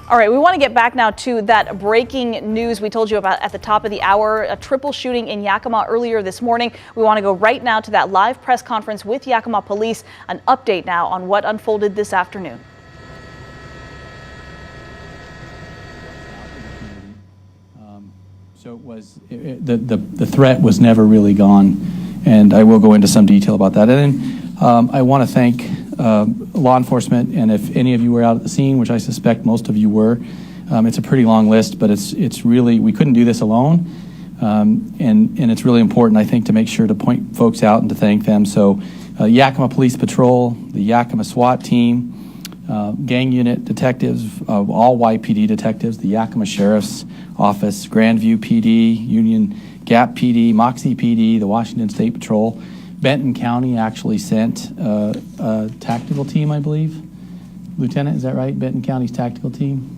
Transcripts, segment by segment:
All right, we want to get back now to that breaking news we told you about at the top of the hour, a triple shooting in Yakima earlier this morning. We want to go right now to that live press conference with Yakima police. An update now on what unfolded this afternoon. So it was the threat was never really gone, and I will go into some detail about that. And then I want to thank law enforcement, and if any of you were out at the scene, which I suspect most of you were, it's a pretty long list, but it's really, we couldn't do this alone, and it's really important, I think, to make sure to point folks out and to thank them. So Yakima Police Patrol, the Yakima SWAT team, gang unit detectives, all YPD detectives, the Yakima Sheriff's Office, Grandview PD, Union Gap PD, Moxie PD, the Washington State Patrol. Benton County actually sent a tactical team, I believe. Lieutenant, is that right? Benton County's tactical team?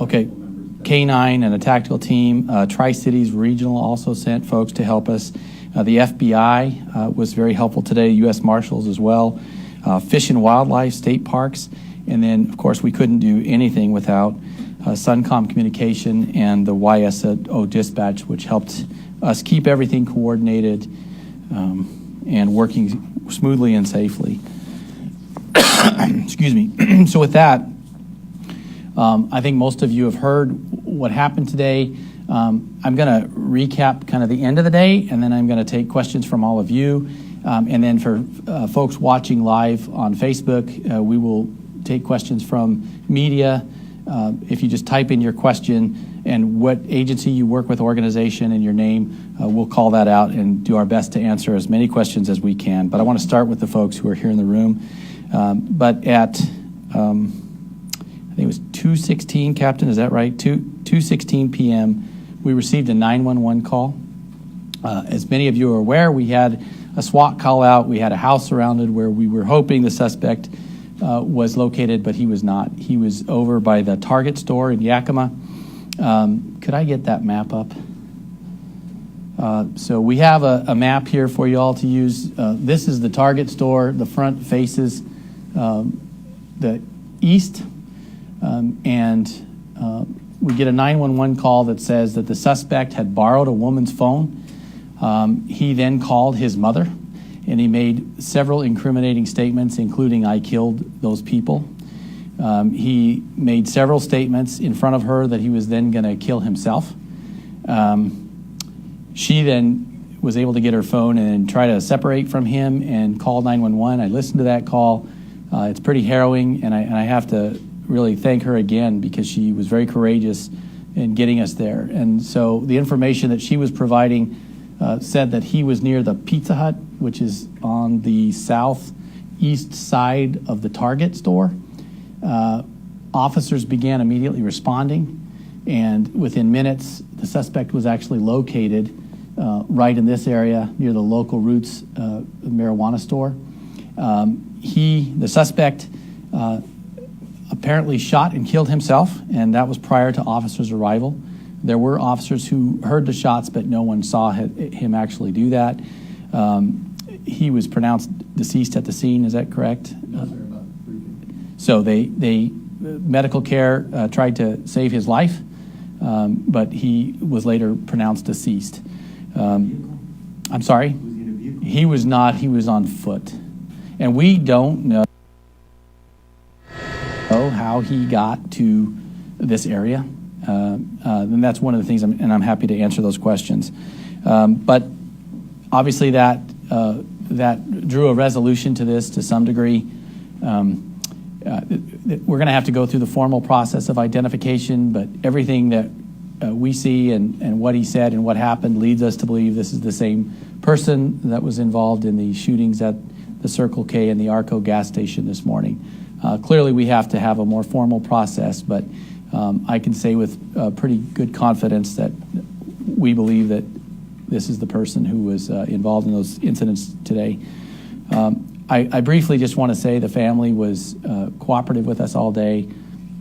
Okay. K9 and a tactical team. Tri-Cities Regional also sent folks to help us. The FBI was very helpful today, U.S. Marshals as well. Fish and Wildlife, state parks. And then, of course, we couldn't do anything without Suncom Communication and the YSO Dispatch, which helped us keep everything coordinated and working smoothly and safely. Excuse me. So with that, I think most of you have heard what happened today. I'm going to recap kind of the end of the day, and then I'm going to take questions from all of you. And then for folks watching live on Facebook, we will take questions from media. If you just type in your question and what agency you work with, organization, and your name, we'll call that out and do our best to answer as many questions as we can. But I want to start with the folks who are here in the room. But at, I think it was 2:16, Captain, is that right? 2:16 p.m., we received a 911 call. As many of you are aware, we had a SWAT call out. We had a house surrounded where we were hoping the suspect was located, but he was not. He was over by the Target store in Yakima. Could I get that map up? So we have a map here for you all to use. This is the Target store. The front faces the east, and we get a 911 call that says that the suspect had borrowed a woman's phone. He then called his mother, and he made several incriminating statements, including, "I killed those people." He made several statements in front of her that he was then going to kill himself. She then was able to get her phone and try to separate from him and call 911. I listened to that call. It's pretty harrowing, and I have to really thank her again because she was very courageous in getting us there. And so the information that she was providing said that he was near the Pizza Hut, which is on the southeast side of the Target store. Officers began immediately responding, and within minutes, the suspect was actually located right in this area near the local Roots marijuana store. The suspect apparently shot and killed himself, and that was prior to officers' arrival. There were officers who heard the shots, but no one saw him actually do that. He was pronounced deceased at the scene. Is that correct? No, sir, about 3:50. So they medical care tried to save his life, but he was later pronounced deceased. I'm sorry? Was he in a vehicle? He was not. He was on foot. And we don't know how he got to this area. And that's one of the things, and I'm happy to answer those questions. But obviously that drew a resolution to this to some degree. We're going to have to go through the formal process of identification, but everything that we see and what he said and what happened leads us to believe this is the same person that was involved in the shootings at the Circle K and the Arco gas station this morning. Clearly we have to have a more formal process, but I can say with pretty good confidence that we believe that this is the person who was involved in those incidents today. I briefly just want to say the family was cooperative with us all day,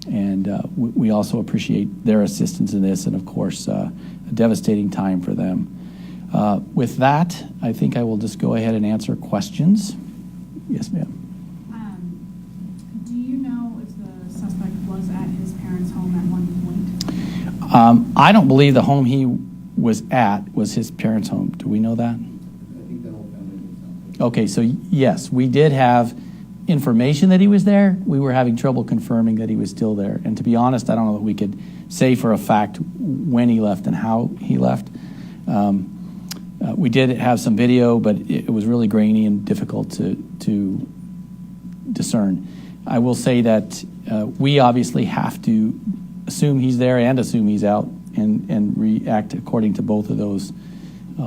and we also appreciate their assistance in this, and of course, a devastating time for them. With that, I think I will just go ahead and answer questions. Yes, ma'am. Do you know if the suspect his parents' home at one point? I don't believe the home he was at was his parents' home. Do we know that? I think the whole family was out. Okay, so yes, we did have information that he was there. We were having trouble confirming that he was still there. And to be honest, I don't know that we could say for a fact when he left and how he left. We did have some video, but it was really grainy and difficult to discern. I will say that we obviously have to assume he's there and assume he's out and react according to both of those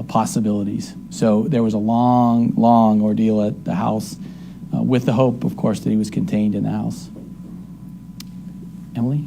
possibilities. So there was a long, long ordeal at the house with the hope, of course, that he was contained in the house. Emily?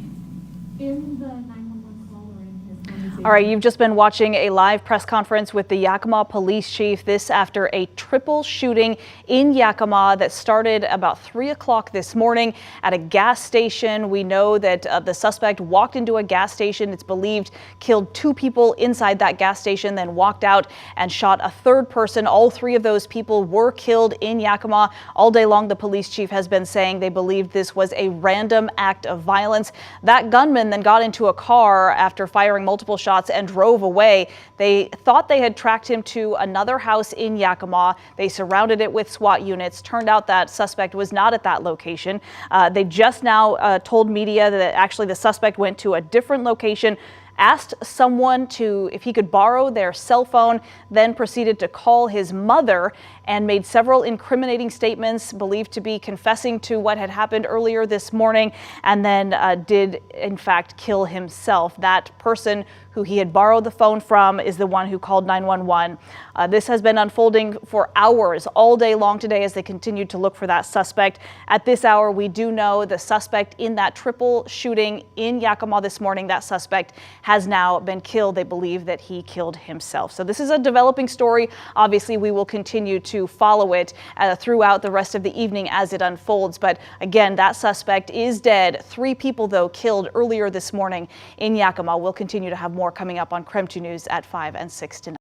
In the 911 call or in his conversation? All right, you've just been watching a live press conference with the Yakima police chief. This after a triple shooting in Yakima that started about 3 o'clock this morning at a gas station. We know that the suspect walked into a gas station. It's believed killed 2 people inside that gas station, then walked out and shot a third person. All 3 of those people were killed in Yakima. All day long, the police chief has been saying they believed this was a random act of violence. That gunman then got into a car after firing multiple shots and drove away. They thought they had tracked him to another house in Yakima. They surrounded it with SWAT units. Turned out that suspect was not at that location. They just now told media that actually the suspect went to a different location, asked someone if he could borrow their cell phone, then proceeded to call his mother and made several incriminating statements, believed to be confessing to what had happened earlier this morning, and then did in fact kill himself. That person who he had borrowed the phone from is the one who called 911. This has been unfolding for hours all day long today as they continued to look for that suspect. At this hour, we do know the suspect in that triple shooting in Yakima this morning, that suspect has now been killed. They believe that he killed himself. So this is a developing story. Obviously, we will continue to follow it throughout the rest of the evening as it unfolds. But again, that suspect is dead. 3 people, though, killed earlier this morning in Yakima. We'll continue to have more coming up on KREM 2 News at 5 and 6 tonight.